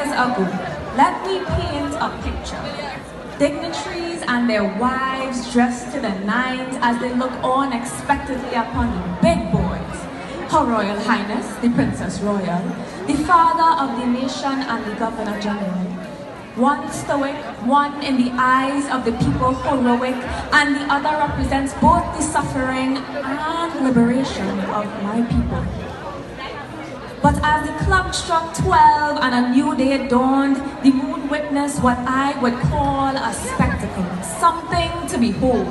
years ago, let me paint a picture. Dignitaries and their wives dressed to the nines as they look unexpectedly upon the big boys. Her Royal Highness, the Princess Royal, the father of the nation and the Governor General. One stoic, one in the eyes of the people heroic, and the other represents both the suffering and liberation of my people. But as the clock struck 12 and a new day dawned, the moon witnessed what I would call a spectacle, something to behold.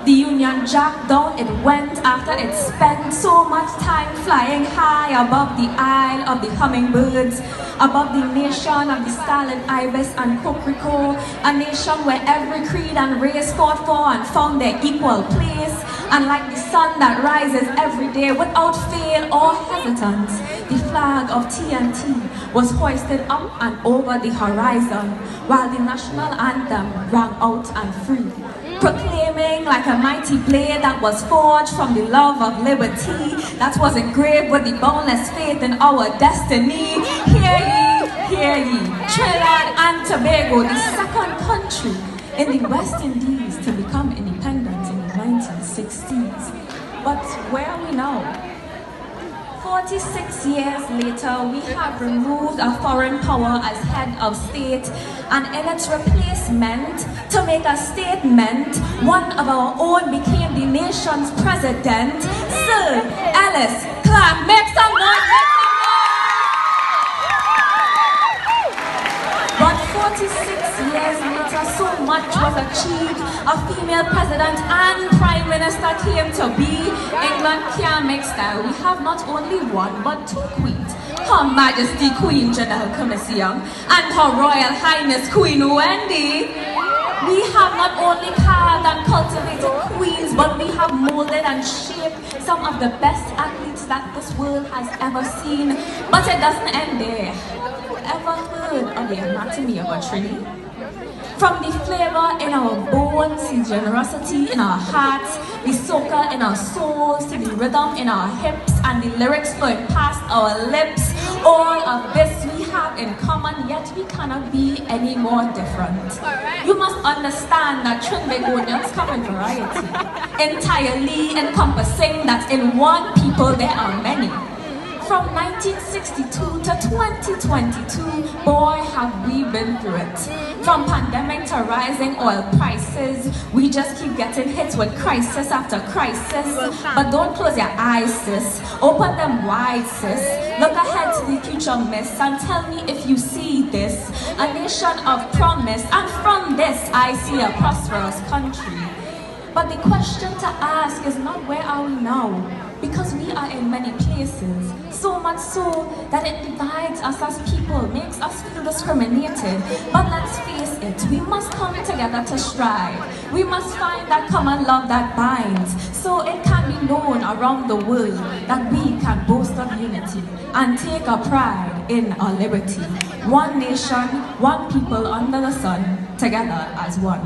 The Union Jack down it went after it spent so much time flying high above the isle of the hummingbirds, above the nation of the starlit ibis and coquelicot, a nation where every creed and race fought for and found their equal place. And like the sun that rises every day without fail or hesitance, the flag of TNT was hoisted up and over the horizon, while the national anthem rang out and free, proclaiming like a mighty blade that was forged from the love of liberty, that was engraved with the boundless faith in our destiny. Hear ye, Trinidad and Tobago, the second country in the West Indies to become independent in the 1960s. But where are we now? 46 years later, we have removed a foreign power as head of state, and in its replacement, to make a statement, one of our own became the nation's president. Sir Ellis Clark, make some noise! But 46 years later, so much was achieved. A female president and prime minister came to be. England can't make style. We have not only one, but two queens. Her Majesty Queen Janelle Commission and Her Royal Highness Queen Wendy. We have not only carved and cultivated queens, but we have molded and shaped some of the best athletes that this world has ever seen. But it doesn't end there. Ever heard of the anatomy of a tree? From the flavor in our bones, the generosity in our hearts, the soca in our souls, to the rhythm in our hips, and the lyrics flowing past our lips, all of this we have in common, yet we cannot be any more different. You must understand that Trinbagonians come in variety, entirely encompassing that in one people there are many. From 1962 to 2022, boy have we been through it. From pandemic to rising oil prices, we just keep getting hit with crisis after crisis. But don't close your eyes, sis. Open them wide, sis. Look ahead to the future, miss, and tell me if you see this. A nation of promise, and from this I see a prosperous country. But the question to ask is not where are we now? Because we are in many places, so much so that it divides us as people, makes us feel discriminated. But let's face it, we must come together to strive. We must find that common love that binds, so it can be known around the world that we can boast of unity and take a pride in our liberty. One nation, one people under the sun, together as one.